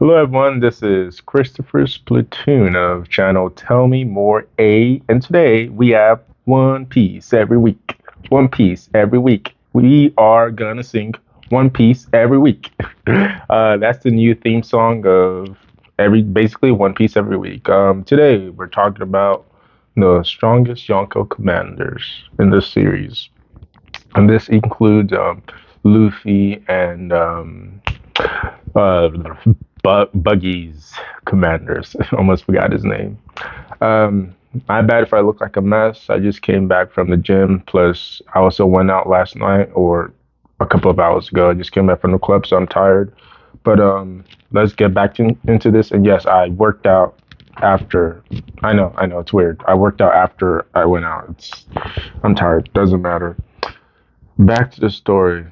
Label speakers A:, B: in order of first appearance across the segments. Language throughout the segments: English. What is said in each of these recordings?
A: Hello, everyone. This is Christopher's platoon of channel Tell Me More A, and today we have One Piece every week. One Piece every week. We are gonna sing One Piece every week. That's the new theme song of basically One Piece every week. Today we're talking about the strongest Yonko commanders in this series, and this includes Luffy and uh, Buggy's commanders. Almost forgot his name. My bad if I look like a mess. I just came back from the gym. Plus, I also went out last night or a couple of hours ago. I just came back from the club, so I'm tired. But let's get back into this. And yes, I worked out after. I know, it's weird. I worked out after I went out. I'm tired. Doesn't matter. Back to the story.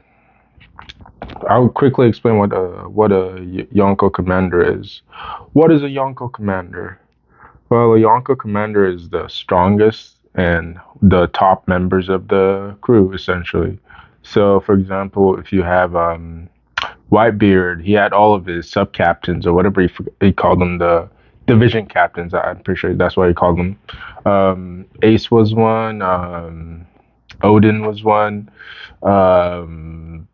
A: I'll quickly explain what a Yonko commander is. What is a Yonko commander? Well, a Yonko commander is the strongest and the top members of the crew, essentially. So, for example, if you have Whitebeard, he had all of his sub captains or whatever he called them, the division captains. I'm pretty sure that's what he called them. Ace was one. Oden was one. Um,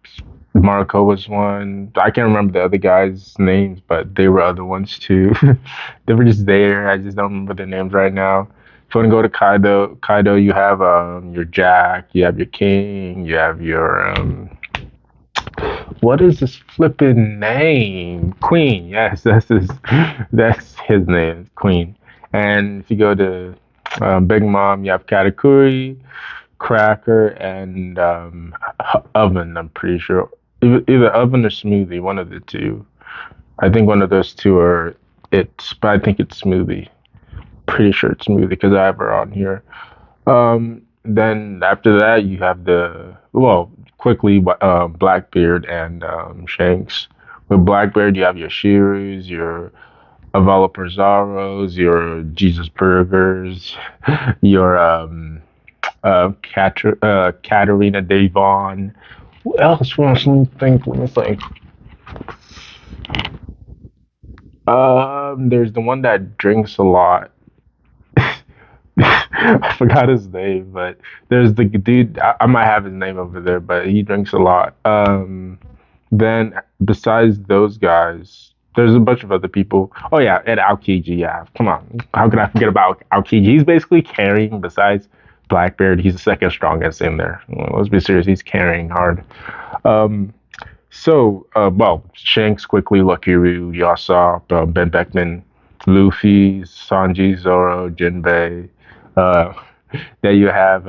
A: Marco was one. I can't remember the other guys' names, but they were other ones too. They were just there. I just don't remember their names right now. If you want to go to Kaido, you have your Jack, you have your King, you have your what is his flipping name? Queen. Yes, that's his name, Queen. And if you go to Big Mom, you have Katakuri, Cracker, and Oven. I'm pretty sure either Oven or Smoothie, one of the two. I think one of those two are it, but I think it's Smoothie. Pretty sure it's Smoothie because I have her on here. Then after that, you have quickly Blackbeard and Shanks. With Blackbeard, you have your Shiryus, your Avalo Pizaros, your Jesus Burgers, your Katarina Devon. Who else was Let me think. Let me think. There's the one that drinks a lot. I forgot his name, but there's the dude. I might have his name over there, but he drinks a lot. Then besides those guys, there's a bunch of other people. Oh yeah, and Aokiji. Yeah, come on. How could I forget about Aokiji? He's basically carrying. Besides Blackbeard, he's the second strongest in there. Well, let's be serious. He's carrying hard. Um, Shanks quickly, Lucky Roo, Yasopp, Ben Beckman, Luffy, Sanji, Zoro, Jinbe. Uh, then you have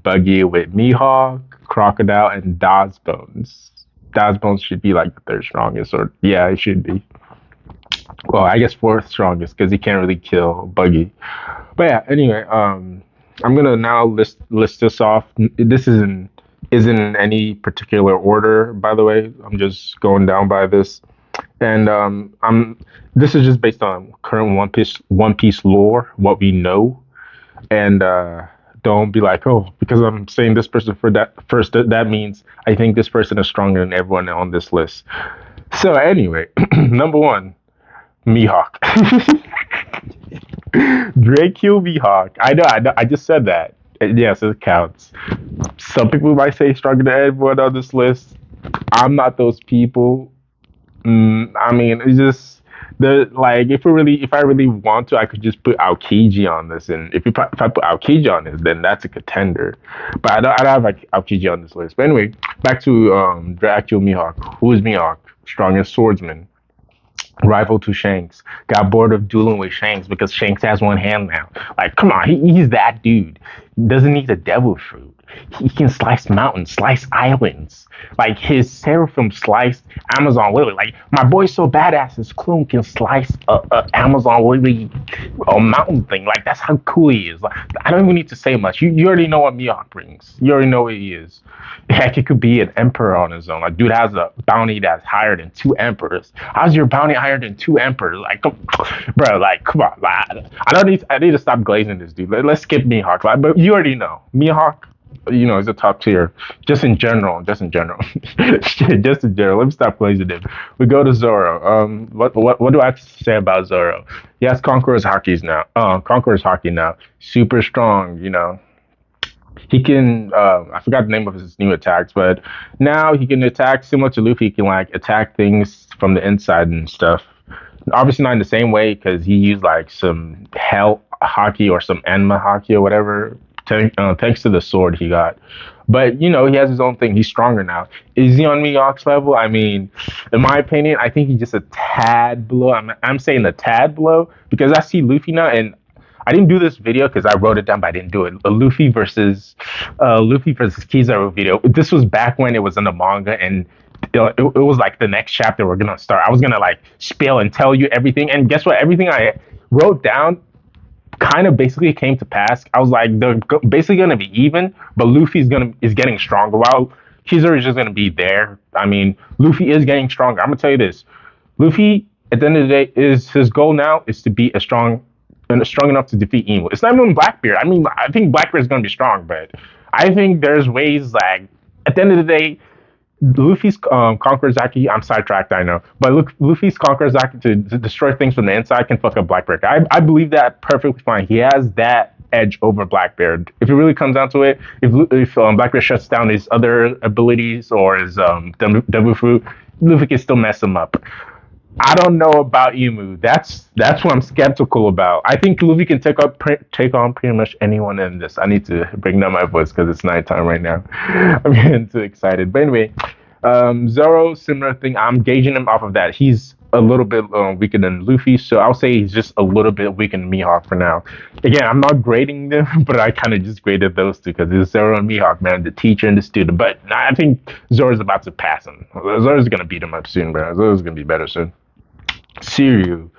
A: Buggy with Mihawk, Crocodile, and Daz Bones. Daz Bones should be like the third strongest, or yeah, it should be. Well, I guess fourth strongest because he can't really kill Buggy. But yeah, anyway, I'm gonna now list this off. This isn't in any particular order, by the way. I'm just going down by this, and I'm this is just based on current One Piece lore, what we know, and don't be like, oh, because I'm saying this person for that first, that means I think this person is stronger than everyone on this list. So anyway, number one, Mihawk. Dracule Mihawk. I know. I just said that. And yes, it counts. Some people might say stronger than everyone on this list. I'm not those people. I mean, it's just the like if I really want to, I could just put Aokiji on this, and if I put Aokiji on this, then that's a contender. But I don't have like Aokiji on this list. But anyway, back to Dracule Mihawk. Who is Mihawk? Strongest swordsman, rival to Shanks. Got bored of dueling with Shanks because Shanks has one hand now. Like, come on, he's that dude. Doesn't need a devil fruit. He can slice mountains, slice islands. Like his seraphim sliced Amazon lily. Like my boy's so badass, his clone can slice a Amazon lily, a mountain thing. Like that's how cool he is. Like, I don't even need to say much. You already know what Mihawk brings. You already know what he is. Heck, it could be an emperor on his own. Like, dude has a bounty that's higher than two emperors. How's your bounty higher than two emperors? Like, bro, like, come on. Like, I need to stop glazing this dude. Let's skip Mihawk. Like, but you already know Mihawk. He's a top tier. Just in general, just in general, just in general. Let me stop praising him. We go to Zoro. What do I have to say about Zoro? He has Conqueror's Hockey's now. Conqueror's Hockey now. Super strong. He can. I forgot the name of his new attacks, but now he can attack similar to Luffy. He can like attack things from the inside and stuff. Obviously not in the same way because he used like some hell hockey or some anima hockey or whatever. Thanks to the sword he got. But he has his own thing. He's stronger now. Is he on Mihawk's level? I mean, in my opinion, I think he's just a tad below. I'm saying a tad below because I see Luffy now, and I didn't do this video because I wrote it down, but I didn't do it. A Luffy versus Kizaru video. This was back when it was in the manga, and it was like the next chapter we're gonna start. I was gonna like spill and tell you everything, and guess what? Everything I wrote down kind of basically came to pass. I was like, they're basically gonna be even, but Luffy is getting stronger while Kizaru is just gonna be there. I mean, Luffy is getting stronger. I'm gonna tell you this: Luffy, at the end of the day, is his goal now is to be strong enough to defeat evil. It's not even Blackbeard. I mean, I think Blackbeard is gonna be strong, but I think there's ways like at the end of the day Luffy's Conqueror Zaki, I'm sidetracked, I know, but Luffy's Conqueror Zaki to destroy things from the inside can fuck up Blackbeard. I believe that perfectly fine. He has that edge over Blackbeard. If it really comes down to it, if Blackbeard shuts down his other abilities or his Devil Fruit, Luffy can still mess him up. I don't know about Emu. That's what I'm skeptical about. I think Luffy can take on pretty much anyone in this. I need to bring down my voice because it's nighttime right now. I'm getting too excited. But anyway, Zoro, similar thing. I'm gauging him off of that. He's a little bit weaker than Luffy, so I'll say he's just a little bit weaker than Mihawk for now. Again, I'm not grading them, but I kind of just graded those two because it's Zoro and Mihawk, man, the teacher and the student. But I think Zoro's about to pass him. Zoro's gonna beat him up soon, bro. Zoro's gonna be better soon. Shiryu.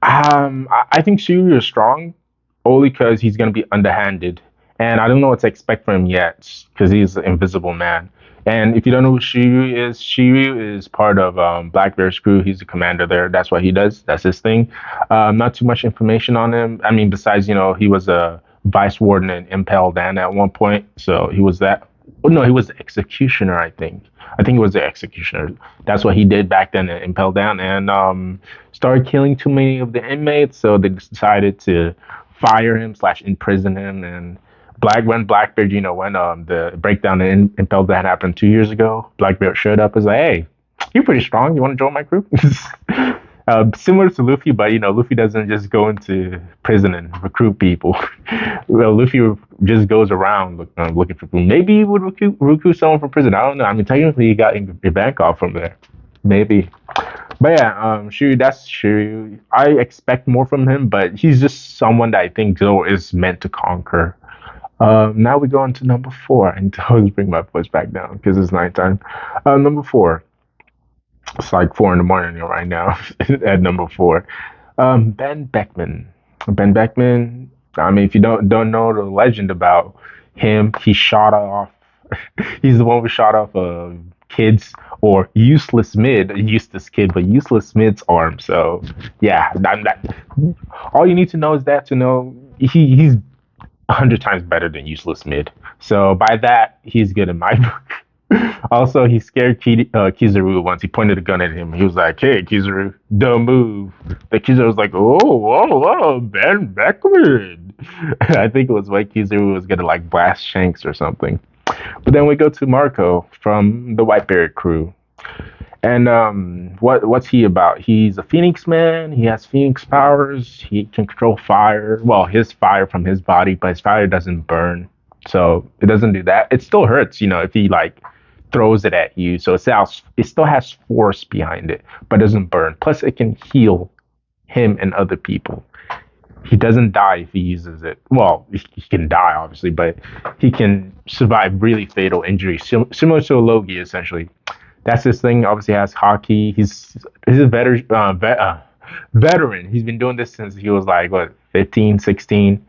A: I think Shiryu is strong only because he's going to be underhanded. And I don't know what to expect from him yet because he's an invisible man. And if you don't know who Shiryu is part of Blackbeard's crew. He's the commander there. That's what he does. That's his thing. Not too much information on him. I mean, besides, he was a vice warden in Impel Dan at one point. So he was that. Oh, no, he was the executioner, I think. I think he was the executioner. That's what he did back then in Impel Down and started killing too many of the inmates. So they decided to fire him slash imprison him. And when Blackbeard, when the breakdown in Impel Down happened 2 years ago, Blackbeard showed up and was like, hey, you're pretty strong. You want to join my group? Similar to Luffy, but Luffy doesn't just go into prison and recruit people. Well, Luffy just goes around looking for people. Maybe he would recruit someone from prison. I don't know. I mean, technically, he got your bank off from there. Maybe. But yeah, Shiryu, that's Shiryu. I expect more from him, but he's just someone that I think Zoro is meant to conquer. Now we go on to number 4. I need to always bring my voice back down because it's nighttime. Number 4. It's like 4 in the morning right now at number 4. Ben Beckman. Ben Beckman. I mean, if you don't know the legend about him, he shot off. He's the one who shot off kids or useless mid, useless kid, but useless mid's arm. So yeah, all you need to know is that to know he's 100 times better than useless mid. So by that, he's good in my book. Also, he scared Kizaru once. He pointed a gun at him. He was like, "Hey, Kizaru, don't move." The Kizaru was like, "Oh, whoa, whoa, Ben Beckman." I think it was why Kizaru was gonna like blast Shanks or something. But then we go to Marco from the Whitebeard crew. And what's he about? He's a Phoenix man. He has Phoenix powers. He can control fire. Well, his fire from his body, but his fire doesn't burn. So it doesn't do that. It still hurts, if he like throws it at you. So it still has force behind it, but doesn't burn. Plus, it can heal him and other people. He doesn't die if he uses it. Well, he can die, obviously, but he can survive really fatal injuries, similar to a Logi, essentially. That's his thing. Obviously, has hockey. He's a veteran. He's been doing this since he was like, 15, 16.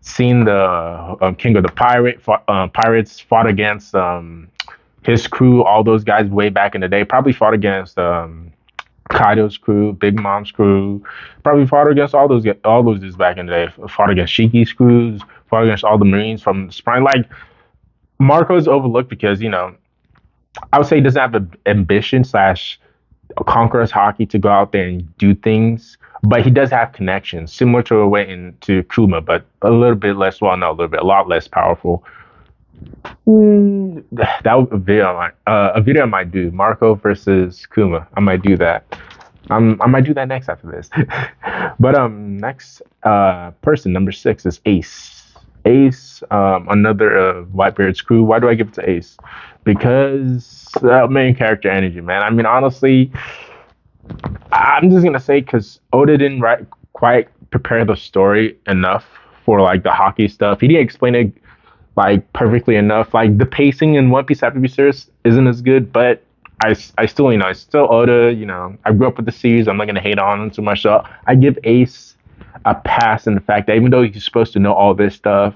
A: Seen the King of the Pirates fought against his crew, all those guys way back in the day. Probably fought against Kaido's crew, Big Mom's crew. Probably fought against all those dudes back in the day. Fought against Shiki's crews. Fought against all the Marines from Sprite. Like Marco's overlooked because I would say he doesn't have an ambition slash conquerors hockey to go out there and do things, but he does have connections, similar to a way into Kuma, but a little bit less well known, a lot less powerful. That would, a video I might do Marco versus Kuma. I might do that. I might do that next after this. But next person number 6 is Ace. Ace, another Whitebeard's crew. Why do I give it to Ace? Because main character energy, man. I mean, honestly, I'm just gonna say because Oda didn't quite prepare the story enough for like the hockey stuff. He didn't explain it like perfectly enough. Like the pacing in One Piece Happy Be Serious isn't as good, but I still it's still Oda. I grew up with the series. I'm not gonna hate on him too much. So I give Ace a pass in the fact that even though he's supposed to know all this stuff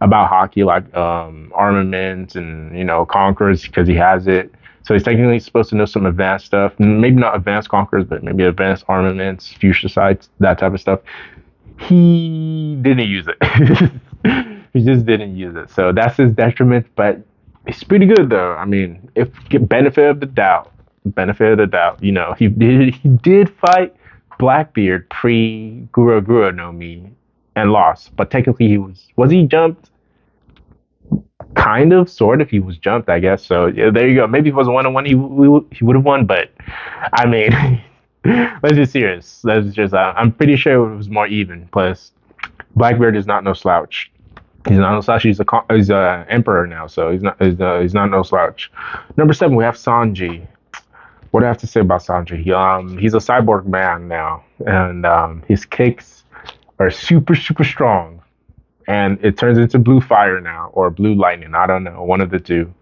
A: about hockey, like armaments and conquerors, because he has it. So he's technically supposed to know some advanced stuff. Maybe not advanced conquerors, but maybe advanced armaments, future sites, that type of stuff. He didn't use it. He just didn't use it. So that's his detriment, but it's pretty good though. I mean, if benefit of the doubt, he did fight Blackbeard pre Gura Gura no Mi and lost. But technically he was he jumped? Kind of, sort of. He was jumped, I guess. So yeah, there you go. Maybe if it was a 1-on-1, he would have won. But I mean, let's be serious. Let's just. I'm pretty sure it was more even. Plus, Blackbeard is not no slouch. He's not no slouch. He's a emperor now, so he's not no slouch. Number 7, we have Sanji. What do I have to say about Sanji? He's a cyborg man now, and his kicks are super super strong, and it turns into blue fire now or blue lightning. I don't know, one of the two.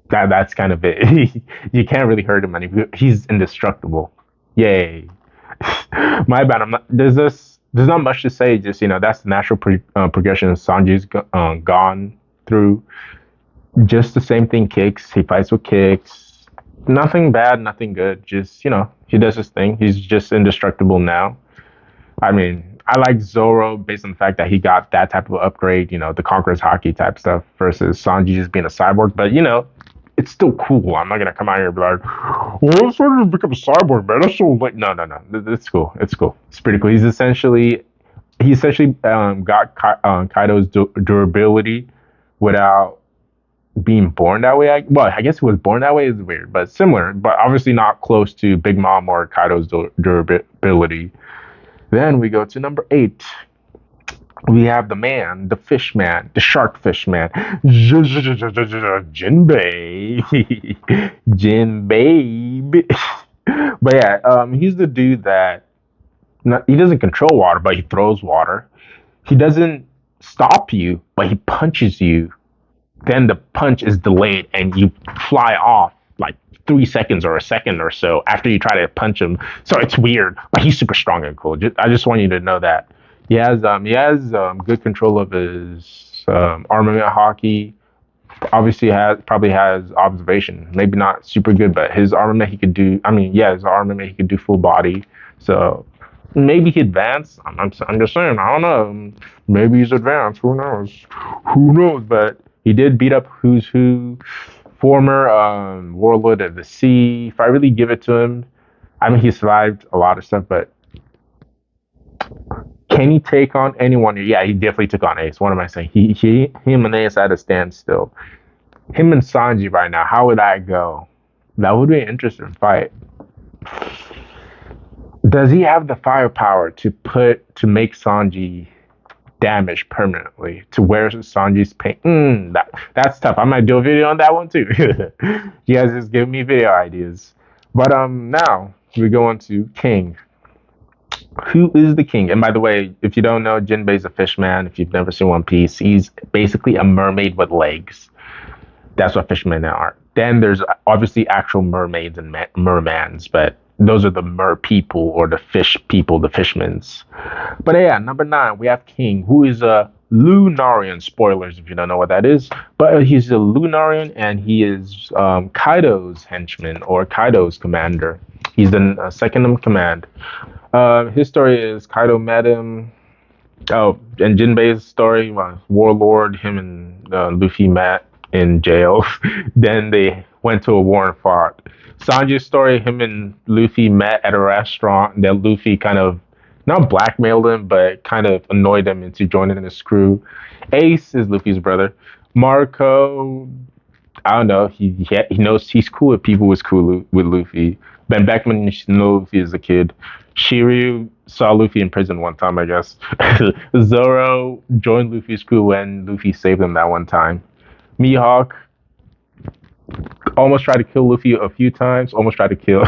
A: That's kind of it. You can't really hurt him anymore. He's indestructible. Yay! My bad. I'm not. There's not much to say. Just that's the natural progression Sanji's gone through. Just the same thing. Kicks. He fights with kicks. Nothing bad. Nothing good. Just he does his thing. He's just indestructible now. I mean, I like Zoro based on the fact that he got that type of upgrade. The Conqueror's hockey type stuff versus Sanji just being a cyborg. But it's still cool. I'm not gonna come out here and be like, "Well, I'm starting to become a cyborg, man. That's so like." No, no, no. It's cool. It's cool. It's pretty cool. He essentially got Kaido's durability without being born that way. I guess he was born that way. Is weird, but similar. But obviously not close to Big Mom or Kaido's durability. Then we go to number 8. We have the man, the fish man, the shark fish man, Jinbe. Jinbe. But yeah, he's the dude that he doesn't control water, but he throws water. He doesn't stop you, but he punches you. Then the punch is delayed and you fly off like 3 seconds or a second or so after you try to punch him. So it's weird, but he's super strong and cool. I just want you to know that he has good control of his armament hockey. Obviously, probably has observation. Maybe not super good, but his armament he could do. I mean, yeah, his armament he could do full body. So maybe he advanced. I'm just saying. I don't know. Maybe he's advanced. Who knows? Who knows? But he did beat up who's who, former warlord of the sea. If I really give it to him, I mean, he survived a lot of stuff, but can he take on anyone? Yeah, he definitely took on Ace. What am I saying? Him and Ace at a standstill. Him and Sanji right now. How would that go? That would be an interesting fight. Does he have the firepower to make Sanji damage permanently? To where Sanji's pain? That's tough. I might do a video on that one too. You guys just give me video ideas. But now we go on to King. Who is the king? And by the way, if you don't know, Jinbei's a fishman. If you've never seen One Piece, he's basically a mermaid with legs. That's what fishermen are. Then there's obviously actual mermaids and mermans, but those are the mer people or the fish people, the fishmans. But yeah, number 9, we have King, who is a Lunarian. Spoilers if you don't know what that is. But he's a Lunarian and he is Kaido's henchman or Kaido's commander. He's the second in command. His story is Kaido met him. Oh, and Jinbei's story, warlord, him and Luffy met. in jail. Then they went to a war and fought. Sanji's story, him and Luffy met at a restaurant, and then Luffy kind of not blackmailed him, but kind of annoyed him into joining his crew. Ace is Luffy's brother. Marco, I don't know. He knows he's cool with people who's cool with Luffy. Ben Beckman used to know Luffy as a kid. Shiryu saw Luffy in prison one time, I guess. Zoro joined Luffy's crew when Luffy saved him that one time. Mihawk almost tried to kill Luffy a few times. Almost tried to kill,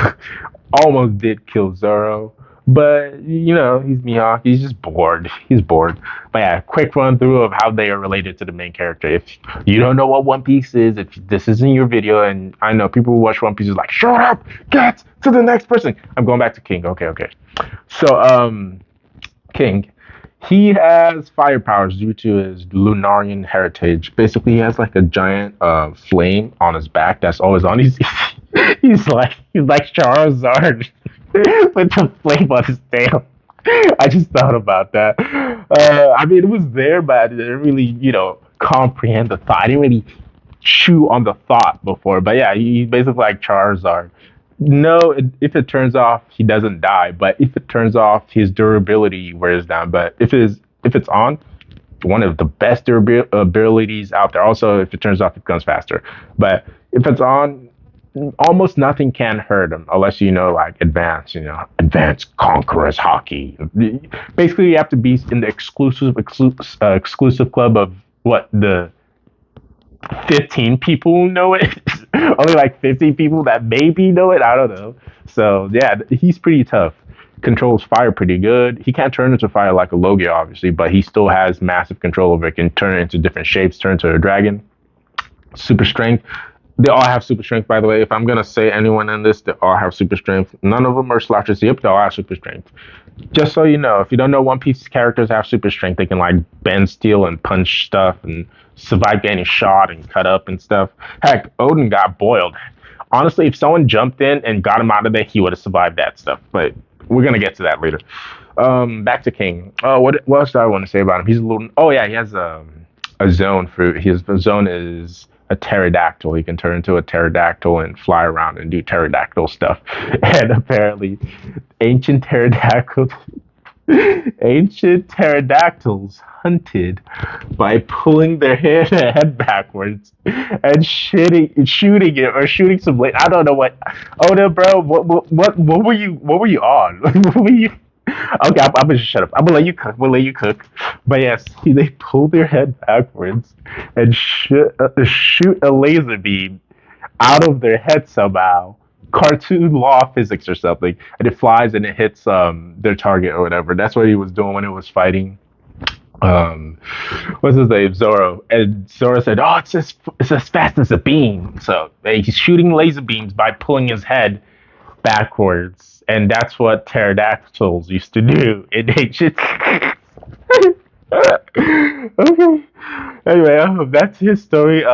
A: almost did kill Zoro. But he's Mihawk. He's just bored. He's bored. But yeah, quick run through of how they are related to the main character. If you don't know what One Piece is, if this isn't your video, and I know people who watch One Piece is like, shut up, get to the next person. I'm going back to King. Okay. So King, he has fire powers due to his Lunarian heritage. Basically, he has like a giant flame on his back that's always on. He's like Charizard with the flame on his tail. I just thought about that. I mean, it was there, but I didn't really, comprehend the thought. I didn't really chew on the thought before. But yeah, he's basically like Charizard. No, if it turns off, he doesn't die. But if it turns off, his durability wears down. But if it's on, one of the best abilities out there. Also, if it turns off, it comes faster. But if it's on, almost nothing can hurt him unless like advanced conquerors hockey. Basically, you have to be in the exclusive club of what the 15 people know it. Only like 50 people that maybe know it. I don't know. So yeah, he's pretty tough. Controls fire pretty good. He can't turn into fire like a Logia, obviously, but he still has massive control over it. Can turn it into different shapes, turn into a dragon. Super strength. They all have super strength, by the way. If I'm gonna say anyone in this, they all have super strength. None of them are slouches. Yep, they all have super strength. Just so you know, if you don't know, One Piece characters have super strength. They can like bend steel and punch stuff and survive getting shot and cut up and stuff. Heck, Oden got boiled. Honestly, if someone jumped in and got him out of there, he would have survived that stuff. But we're gonna get to that later. Back to King. What else do I want to say about him? He's a little. Oh yeah, he has a zone for his zone is a pterodactyl. He can turn into a pterodactyl and fly around and do pterodactyl stuff. And apparently, ancient pterodactyls, ancient pterodactyls hunted by pulling their head backwards and shooting it or shooting some. I don't know what. Oh no, bro. What were you? What were you on? What were you? Okay, I'm gonna just shut up. I'm gonna let you cook. We'll let you cook. But yes, they pull their head backwards and shoot a laser beam out of their head somehow. Cartoon law of physics or something, and it flies and it hits their target or whatever. That's what he was doing when it was fighting. Um, what's his name? Zoro. And Zoro said, "Oh, it's as fast as a beam." So he's shooting laser beams by pulling his head backwards, and that's what pterodactyls used to do in ancient. Okay. Anyway, that's his story.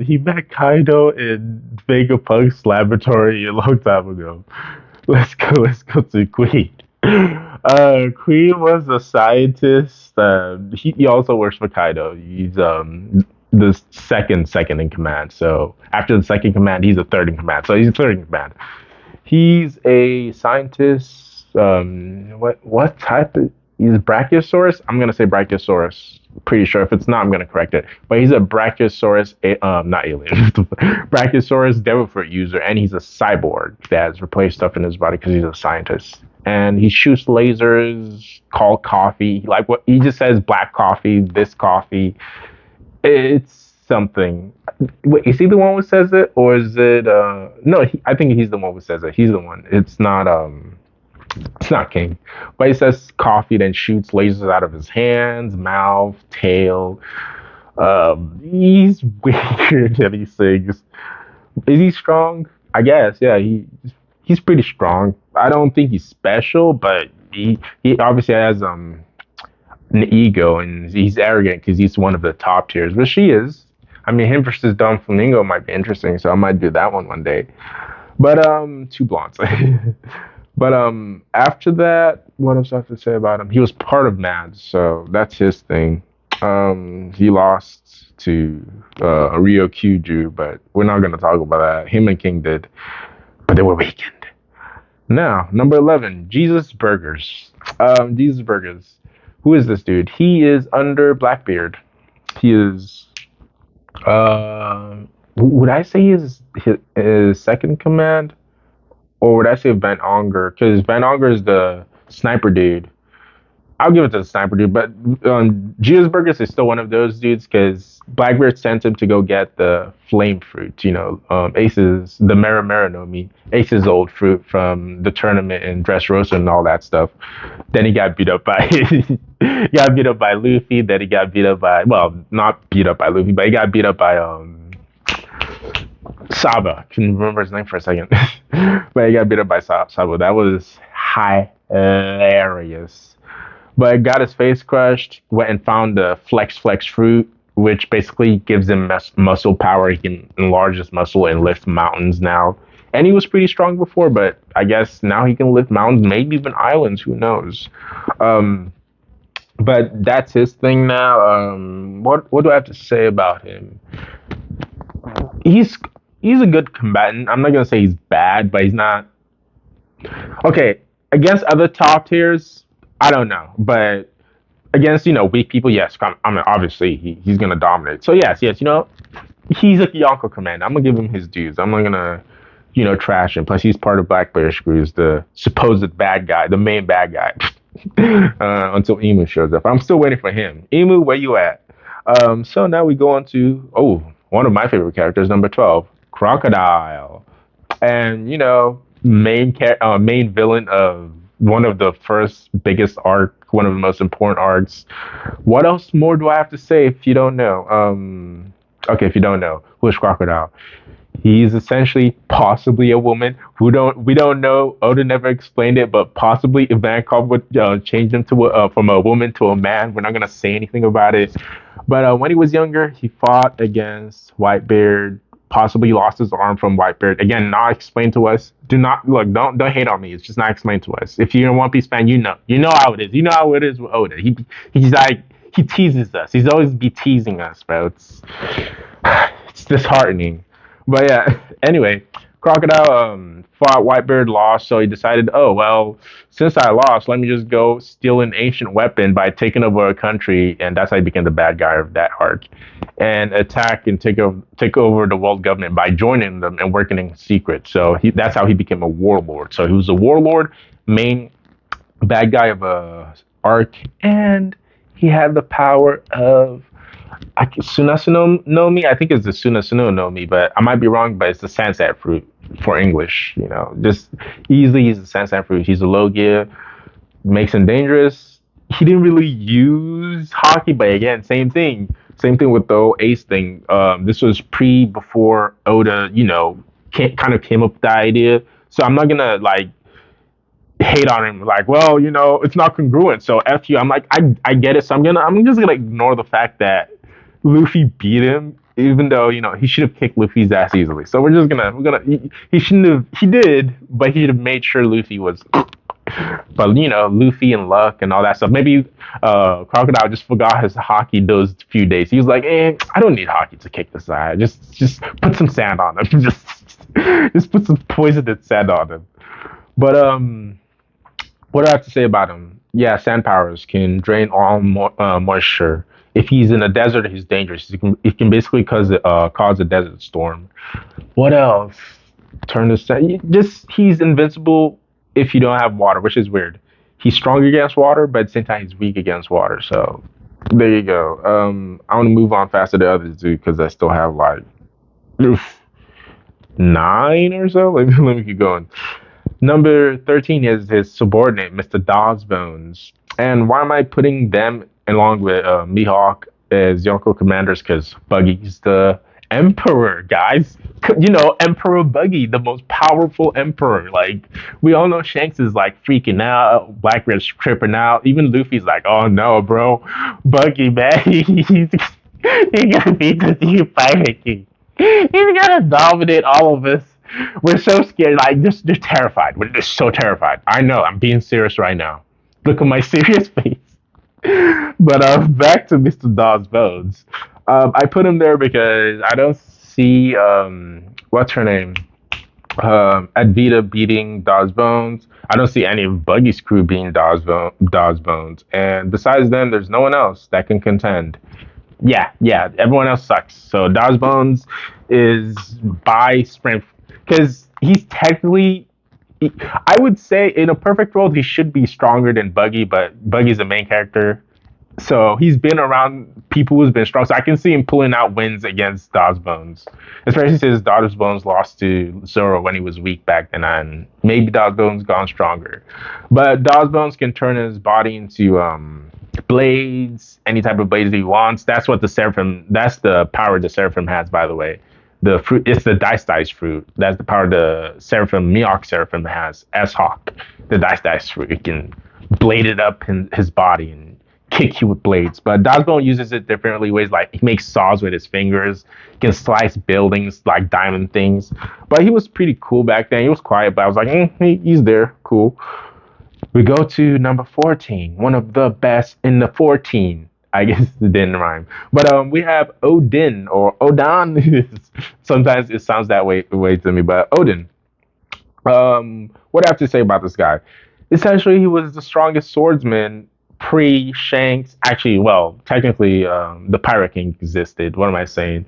A: He met Kaido in Vegapunk's laboratory a long time ago. Let's go. Let's go to Queen. Queen was a scientist. He also works for Kaido. He's the second in command. So after the second command, he's a third in command. So he's third in command. He's a scientist. What type of? He's Brachiosaurus. I'm gonna say Brachiosaurus. Pretty sure. If it's not, I'm gonna correct it. But he's a Brachiosaurus, not alien. Brachiosaurus Devilfruit user, and he's a cyborg that has replaced stuff in his body because he's a scientist. And he shoots lasers, called coffee. Like what he just says, black coffee, this coffee. It's something. Wait, is he the one who says it, or is it? No, I think he's the one who says it. He's the one. It's not King, but he says coffee, then shoots lasers out of his hands, mouth, tail. He's weird at these things. Is he strong? I guess. Yeah, he's pretty strong. I don't think he's special, but he obviously has an ego and he's arrogant because he's one of the top tiers. But she is. I mean, him versus Don Flamingo might be interesting, so I might do that one day. But two blondes. But after that, what else I have to say about him? He was part of Mad, so that's his thing. He lost to Rio Kyuju, but we're not going to talk about that. Him and King did, but they were weakened. Now, number 11, Jesus Burgers. Jesus Burgers. Who is this dude? He is under Blackbeard. He is. Would I say his second command, or would I say Van Onger? Because Van Onger is the sniper dude. I'll give it to the sniper dude, but Geosburgers is still one of those dudes because Blackbeard sent him to go get the flame fruit. Ace's the Mera no Mi, Ace's old fruit from the tournament in Dressrosa and all that stuff. Then he got beat up by he got beat up by Luffy. Then he got beat up by not beat up by Luffy, but he got beat up by Saba. Can remember his name for a second, but he got beat up by Saba. That was hilarious. But got his face crushed, went and found the flex fruit, which basically gives him muscle power. He can enlarge his muscle and lift mountains now. And he was pretty strong before, but I guess now he can lift mountains, maybe even islands, who knows. But that's his thing now. What do I have to say about him? He's a good combatant. I'm not gonna say he's bad, but he's not. Okay, against other top tiers, I don't know, but against weak people, yes. I mean, obviously he's gonna dominate. So yes, he's a Yonko commander. I'm gonna give him his dues. I'm not gonna trash him. Plus, he's part of Blackbeard Screws, the supposed bad guy, the main bad guy. Until Emu shows up, I'm still waiting for him. Emu, where you at? So now we go on to one of my favorite characters, number 12, Crocodile, and main villain of one of the first biggest arc, one of the most important arcs. What else more do I have to say if you don't know? Okay, if you don't know, who is Crocodile? He's essentially possibly a woman. We don't know. Oden never explained it, but possibly Ivankov would change him from a woman to a man. We're not gonna say anything about it. But when he was younger, he fought against Whitebeard. Possibly lost his arm from Whitebeard. Again, not explained to us. Do not look. Don't hate on me. It's just not explained to us. If you're a One Piece fan, you know how it is. You know how it is with Oda. He's like he teases us. He's always be teasing us, bro. It's disheartening. But yeah. Anyway, Crocodile fought Whitebeard, lost, so he decided, oh well, since I lost, let me just go steal an ancient weapon by taking over a country, and that's how he became the bad guy of that arc, and attack and take over the world government by joining them and working in secret. So that's how he became a warlord. So he was a warlord, main bad guy of a arc, and he had the power of Sunasuno no Mi. I think it's the Sunasuno no Mi, but I might be wrong. But it's the Sansan fruit for English. Just easily use the Sansan fruit. He's a Logia, makes him dangerous. He didn't really use hockey, but again, same thing. Same thing with the whole Ace thing. This was before Oda, kind of came up with the idea. So I'm not gonna hate on him it's not congruent, so F you. I'm like, I get it, so I'm just gonna ignore the fact that Luffy beat him, even though he should have kicked Luffy's ass easily. So we're gonna he shouldn't have, he did, but he should have made sure Luffy was. But Luffy and luck and all that stuff. Maybe Crocodile just forgot his hockey those few days. He was like, I don't need hockey to kick this guy. Just put some sand on him. just put some poisoned sand on him. But what do I have to say about him? Yeah, sand powers can drain all moisture. If he's in a desert, he's dangerous. It can basically cause a desert storm. What else? Turn the sand. He's invincible if you don't have water, which is weird. He's strong against water, but at the same time he's weak against water. So there you go. I want to move on faster to the others too because I still have 9 or so. Let me keep going. Number 13 is his subordinate, Mr. Daz Bones. And why am I putting them along with Mihawk as Yonko commanders? Because Buggy's the emperor, guys. Emperor Buggy, the most powerful emperor. We all know Shanks is freaking out, Blackbeard's tripping out. Even Luffy's like, oh no, bro, Buggy, man, he's gonna beat the new Pirate King. He's gonna dominate all of us. We're so scared, they're terrified. We're just so terrified. I know, I'm being serious right now. Look at my serious face. But back to Mr. Daz Bones. I put him there because I don't see what's her name? Advita beating Daz Bones. I don't see any of Buggy's crew beating Daz Bones. And besides them, there's no one else that can contend. Yeah, yeah, everyone else sucks. So Daz Bones is by strength because he's technically. I would say in a perfect world he should be stronger than Buggy, but Buggy's the main character, so he's been around people who's been strong. So I can see him pulling out wins against Daz Bones, especially since Daz Bones lost to Zoro when he was weak back then, and maybe Daz Bones gone stronger. But Daz Bones can turn his body into blades, any type of blades he wants. That's what the Seraphim. That's the power the Seraphim has, by the way. The fruit, it's the dice fruit. That's the power the Seraphim Mihawk Seraphim has as Hawk. The dice fruit. It can blade it up in his body and kick you with blades. But Dazbone uses it differently ways. Like he makes saws with his fingers, he can slice buildings like diamond things. But he was pretty cool back then. He was quiet, but I was like, he's there, cool. We go to number 14, one of the best in the 14. I guess it didn't rhyme. But we have Odin or Odan. Sometimes it sounds that way to me, but Odin. What do I have to say about this guy? Essentially, he was the strongest swordsman pre Shanks. Actually, well, technically, the Pirate King existed. What am I saying?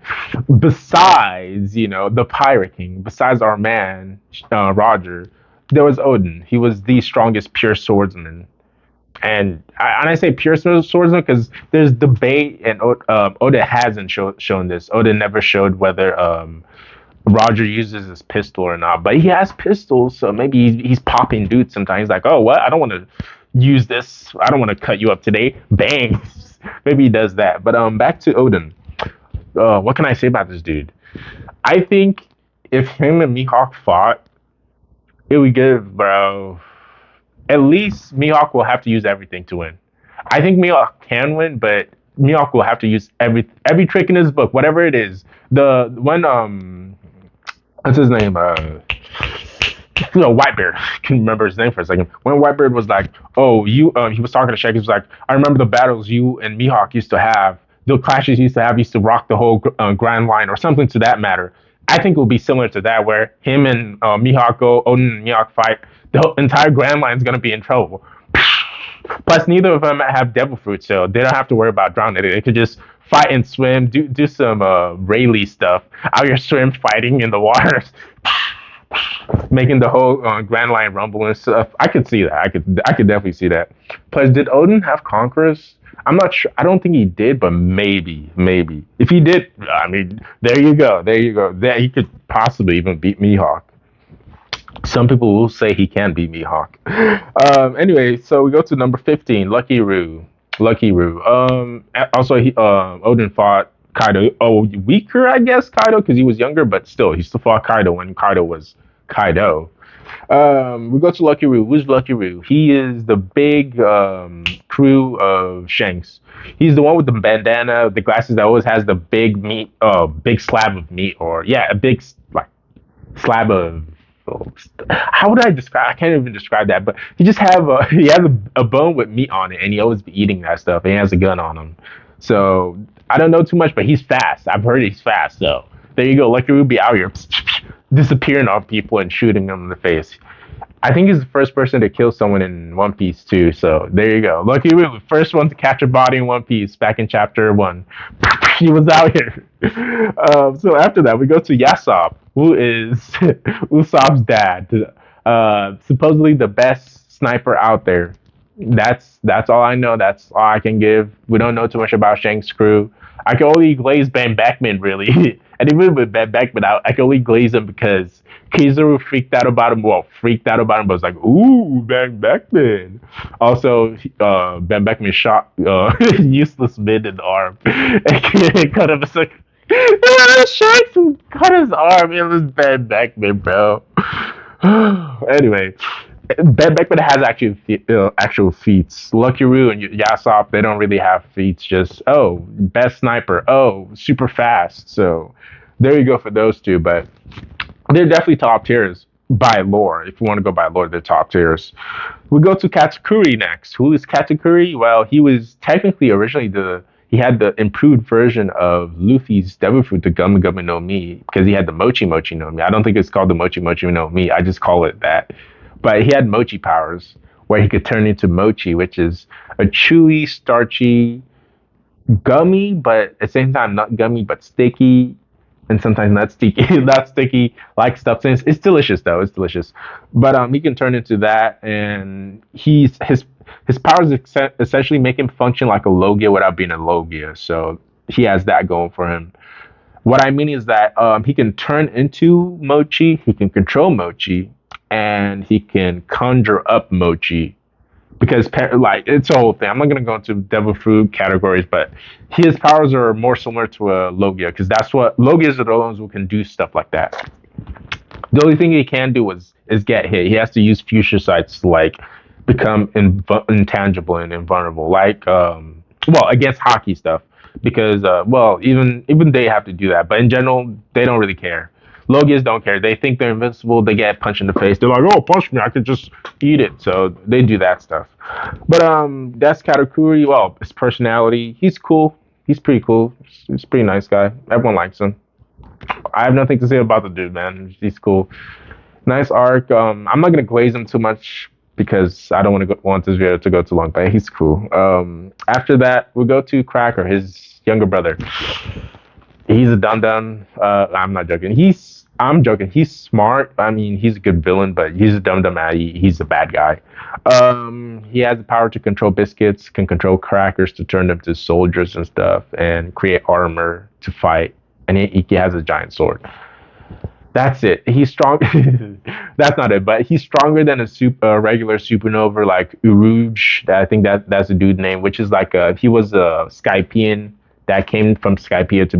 A: Besides, the Pirate King, besides our man, Roger, there was Odin. He was the strongest pure swordsman. And I say pure swordsman because there's debate, and Oda hasn't shown this. Oda never showed whether Roger uses his pistol or not, but he has pistols, so maybe he's popping dudes sometimes. He's like, oh, what? I don't want to use this. I don't want to cut you up today. Bang. Maybe he does that. But back to Odin. What can I say about this dude? I think if him and Mihawk fought, it would give, bro. At least Mihawk will have to use everything to win. I think Mihawk can win, but Mihawk will have to use every trick in his book, whatever it is. The when what's his name? Whitebeard. I can remember his name for a second. When Whitebeard was like, "Oh, he was talking to Shaggy. He was like, I remember the battles you and Mihawk used to have. The clashes you used to rock the whole Grand Line, or something to that matter." I think it will be similar to that, where him and Mihawk go, Odin and Mihawk fight. The entire Grand Line is gonna be in trouble. Plus, neither of them have devil fruit, so they don't have to worry about drowning. They could just fight and swim, do some Rayleigh stuff out here, swim, fighting in the water, making the whole Grand Line rumble and stuff. I could see that. I could definitely see that. Plus, did Odin have conquerors? I'm not sure. I don't think he did, but maybe. If he did, I mean, there you go. There he could possibly even beat Mihawk. Some people will say he can beat Mihawk. Anyway, so we go to number 15, Lucky Roux. Lucky Roux. Also, Odin fought Kaido. Oh, weaker, I guess, Kaido, because he was younger, but still, he still fought Kaido when Kaido was Kaido. We go to Lucky Roux. Who's Lucky Roux? He is the big crew of Shanks. He's the one with the bandana, the glasses that always has the big meat, big slab of meat, or yeah, a big like slab of. How would I describe? I can't even describe that, but he has a bone with meat on it, and he always be eating that stuff. And he has a gun on him, so I don't know too much, but he's fast. I've heard he's fast, so there you go. Lucky Roux be out here disappearing on people and shooting them in the face. I think he's the first person to kill someone in One Piece too. So there you go. Lucky Roux, first one to catch a body in One Piece back in chapter 1. He was out here. So after that, we go to Yasopp, who is Usopp's dad. Supposedly the best sniper out there. That's all I know. That's all I can give. We don't know too much about Shank's crew. I can only glaze Beckman really, and even with Beckman, I can only glaze him because Kizaru freaked out about him. Well, freaked out about him, but was like, "Ooh, Beckman." Also, Beckman shot useless mid in the arm and cut him. It's like, Shanks cut his arm. It was Beckman, bro. Anyway. Beckman has actual feats. Lucky Roux and Yasopp, they don't really have feats. Just best sniper. Super fast. So there you go for those two. But they're definitely top tiers by lore. If you want to go by lore, they're top tiers. We go to Katakuri next. Who is Katakuri? Well, he was technically originally he had the improved version of Luffy's devil fruit, the Gummy Gummy no Mi, because he had the Mochi Mochi no Mi. I don't think it's called the Mochi Mochi no Mi. I just call it that. But he had Mochi powers where he could turn into Mochi, which is a chewy, starchy gummy, but at the same time not gummy, but sticky, and sometimes not sticky, not sticky like substance. It's delicious though. It's delicious. But he can turn into that, and his powers essentially make him function like a Logia without being a Logia. So he has that going for him. What I mean is that he can turn into Mochi, he can control Mochi, and he can conjure up Mochi because like it's a whole thing. I'm not gonna go into devil fruit categories, but his powers are more similar to a Logia because that's what Logias are the ones who can do stuff like that. The only thing he can do is get hit. He has to use fuchsia sights to like become intangible and invulnerable, like well against hockey stuff because well even they have to do that, but in general they don't really care. Logias don't care. They think they're invincible. They get punched in the face. They're like, "Oh, punch me! I could just eat it." So they do that stuff. But that's Katakuri. Well, his personality. He's cool. He's pretty cool. He's a pretty nice guy. Everyone likes him. I have nothing to say about the dude, man. He's cool. Nice arc. I'm not gonna glaze him too much because I don't want this video to go too long. But he's cool. After that, we'll go to Cracker, his younger brother. He's a dum dum. I'm not joking. I'm joking. He's smart. I mean, he's a good villain, but he's a dum dum. He's a bad guy. He has the power to control biscuits, can control crackers to turn them to soldiers and stuff, and create armor to fight. And he has a giant sword. That's it. He's strong. That's not it, but he's stronger than a regular supernova like Uruj. I think that's a dude name, which is like he was a Skypian that came from Skypia to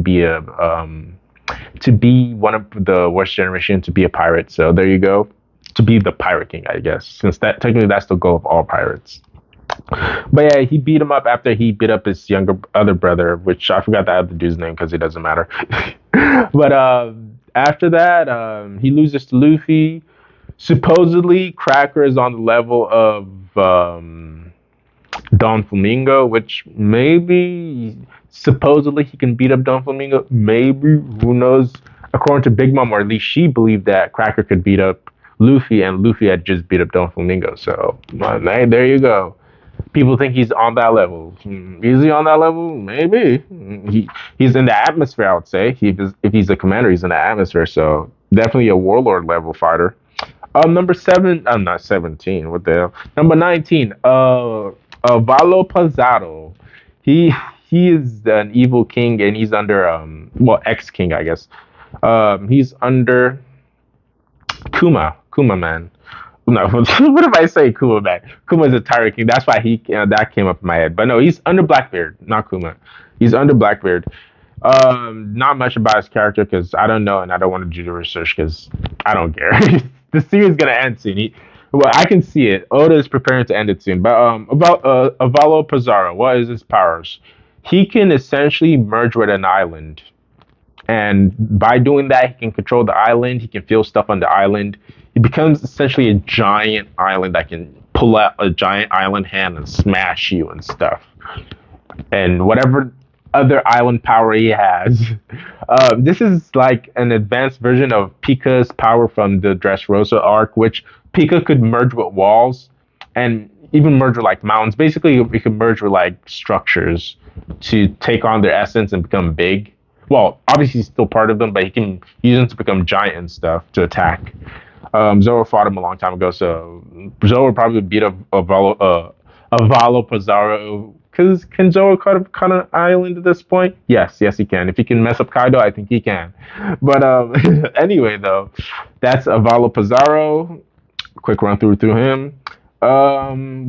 A: be one of the worst generation to be a pirate. So there you go. To be the pirate king, I guess, since that technically that's the goal of all pirates. But yeah, he beat him up after he beat up his younger other brother, which I forgot the other dude's name because it doesn't matter. But after that, he loses to Luffy. Supposedly, Cracker is on the level of Don Flamingo, which maybe supposedly he can beat up Don Flamingo. Maybe, who knows? According to Big Mom, or at least she believed that Cracker could beat up Luffy, and Luffy had just beat up Don Flamingo. So, hey, there you go. People think he's on that level. Is he on that level? Maybe. He's in the atmosphere, I would say. If he's a commander, he's in the atmosphere. So definitely a warlord level fighter. Number seven. I'm not 17. What the hell? Number 19. Avalo Pizaro. He he is an evil king, and he's under well, ex king, I guess. He's under Kuma man. No, what if I say Kuma man? Kuma is a tyrant king. That's why that came up in my head. But no, he's under Blackbeard, not Kuma. He's under Blackbeard. Not much about his character because I don't know, and I don't want to do the research because I don't care. The series is gonna end soon. Well, I can see it. Oda is preparing to end it soon. But about Avalo Pizaro, what is his powers? He can essentially merge with an island, and by doing that, he can control the island. He can feel stuff on the island. He becomes essentially a giant island that can pull out a giant island hand and smash you and stuff. And whatever other island power he has. This is like an advanced version of Pika's power from the Dressrosa arc, which Pika could merge with walls and even merge with like mountains. Basically, he could merge with like structures to take on their essence and become big. Well, obviously he's still part of them, but he can use them to become giant and stuff to attack. Zoro fought him a long time ago, so Zoro would probably beat up Avalo Pizaro. Because can Zoro cut an island at this point? Yes, he can. If he can mess up Kaido, I think he can. But anyway, though, that's Avalo Pizaro. Quick run through him.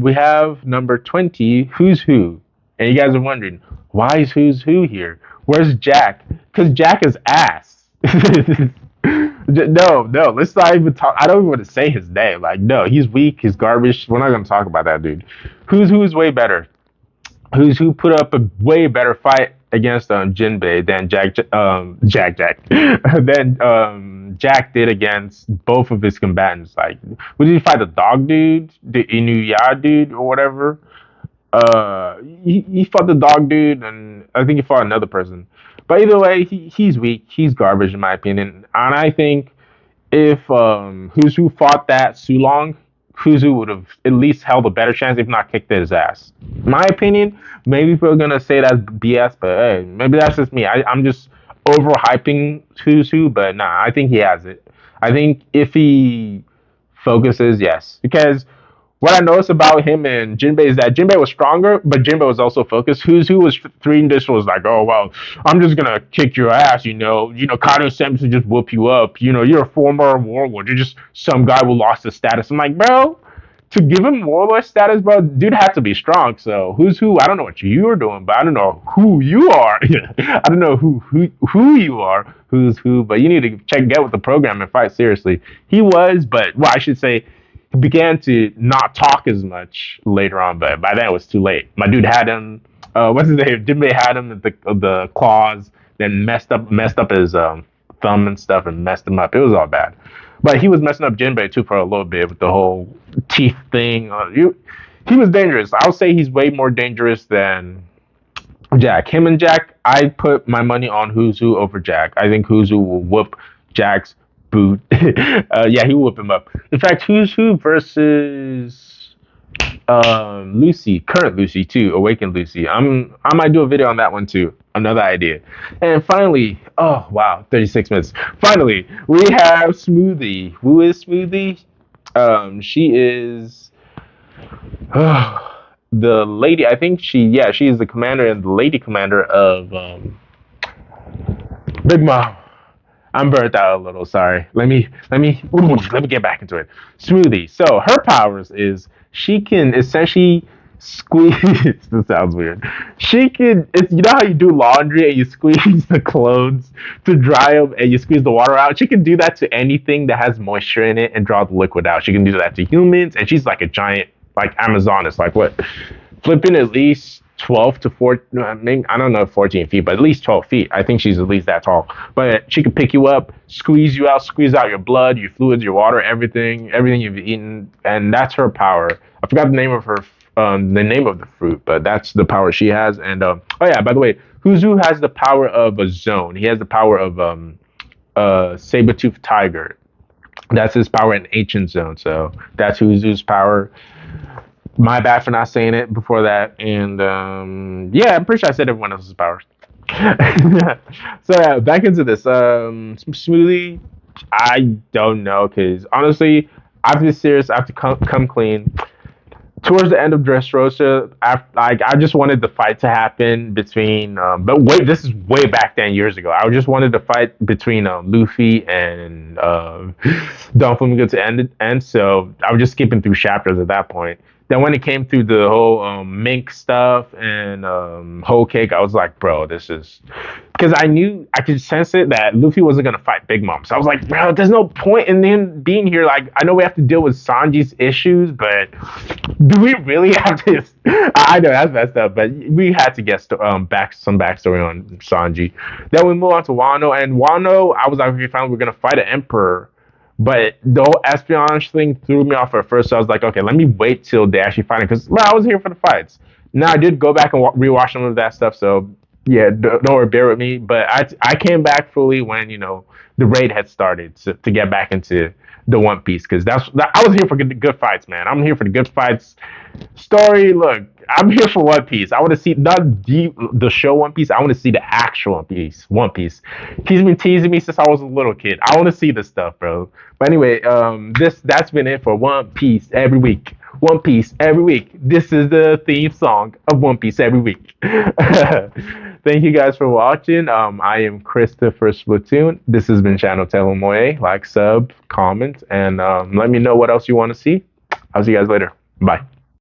A: We have number 20, Who's Who. And you guys are wondering, why is Who's Who here? Where's Jack? Because Jack is ass. No, let's not even talk. I don't even want to say his name. Like, no, he's weak, he's garbage. We're not going to talk about that dude. Who's Who is way better. Who's Who put up a way better fight against Jinbe than Jack did against both of his combatants. Like, what did he fight? The dog dude, the Inuya dude, or whatever. He fought the dog dude, and I think he fought another person. But either way, he's weak. He's garbage in my opinion. And I think if Huzu fought that Sulong, Huzu would have at least held a better chance, if not kicked his ass. My opinion, maybe people are gonna say that's BS, but hey, maybe that's just me. I'm just overhyping Huzu, but nah, I think he has it. I think if he focuses, yes, because what I noticed about him and Jinbe is that Jinbe was stronger, but Jinbe was also focused. Who was three this was like, oh well, I'm just gonna kick your ass, Kaido sent to just whoop you up. You're a former warlord. You're just some guy who lost his status. I'm like, bro, to give him warlord status, bro, dude had to be strong. So who's who? I don't know what you're doing, but I don't know who you are. I don't know who you are, who's who, but you need to get with the program and fight seriously. He was, but well, I should say he began to not talk as much later on, but by then it was too late. My dude had him. What's his name? Jinbei had him at the claws, then messed up his thumb and stuff, and messed him up. It was all bad. But he was messing up Jinbei too for a little bit with the whole teeth thing. He was dangerous. I would say he's way more dangerous than Jack. Him and Jack, I put my money on Huzu over Jack. I think Huzu will whoop Jack's boot. Yeah, he will whip him up. In fact, Huzu versus Lucy, current Lucy too, awakened Lucy. I might do a video on that one too. Another idea. And finally, oh wow, 36 minutes. Finally, we have Smoothie. Who is Smoothie? She is the lady. I think she is the commander and the lady commander of Big Mom. I'm burnt out a little. Sorry. Let me get back into it. Smoothie. So her powers is she can essentially squeeze. This sounds weird. She can. It's how you do laundry and you squeeze the clothes to dry them and you squeeze the water out. She can do that to anything that has moisture in it and draw the liquid out. She can do that to humans, and she's like a giant, like Amazoness. Like what? Flipping at least 12 to 14, maybe, I don't know, 14 feet, but at least 12 feet. I think she's at least that tall. But she can pick you up, squeeze you out, squeeze out your blood, your fluids, your water, everything you've eaten, and that's her power. I forgot the name of the fruit, but that's the power she has. And oh yeah, by the way, Huzu has the power of a zone. He has the power of saber-toothed tiger. That's his power in ancient zone. So that's Huzu's power. My bad for not saying it before that. And yeah, I'm pretty sure I said everyone else's powers. So yeah, back into this. Smoothie, I don't know, because honestly, after this series, I have to come clean. Towards the end of Dressrosa, I just wanted the fight to happen between, but wait, this is way back then, years ago. I just wanted the fight between Luffy and Don Flamingo to end. So I was just skipping through chapters at that point. Then when it came through the whole mink stuff and whole cake, I was like, bro, this is because I knew I could sense it that Luffy wasn't gonna fight Big Mom. So I was like, bro, there's no point in him being here. Like, I know we have to deal with Sanji's issues, but do we really have to? I know that's messed up, but we had to get some backstory on Sanji. Then we move on to Wano, and Wano, I was like, okay, fine, we're gonna fight an emperor. But the whole espionage thing threw me off at first. So I was like, okay, let me wait till they actually fight it, because I was here for the fights. Now I did go back and rewatch some of that stuff. So yeah, don't worry, bear with me. But I came back fully when the raid had started to get back into the One Piece, because I was here for good fights, man. I'm here for the good fights. Story, look, I'm here for One Piece. I want to see not the show One Piece. I want to see the actual One Piece. One Piece. He's been teasing me since I was a little kid. I want to see this stuff, bro. But anyway, that's been it for One Piece every week. One Piece every week. This is the theme song of One Piece every week. Thank you guys for watching. I am Christopher Splatoon. This has been Channel Telemoye. Like, sub, comment, and let me know what else you want to see. I'll see you guys later. Bye.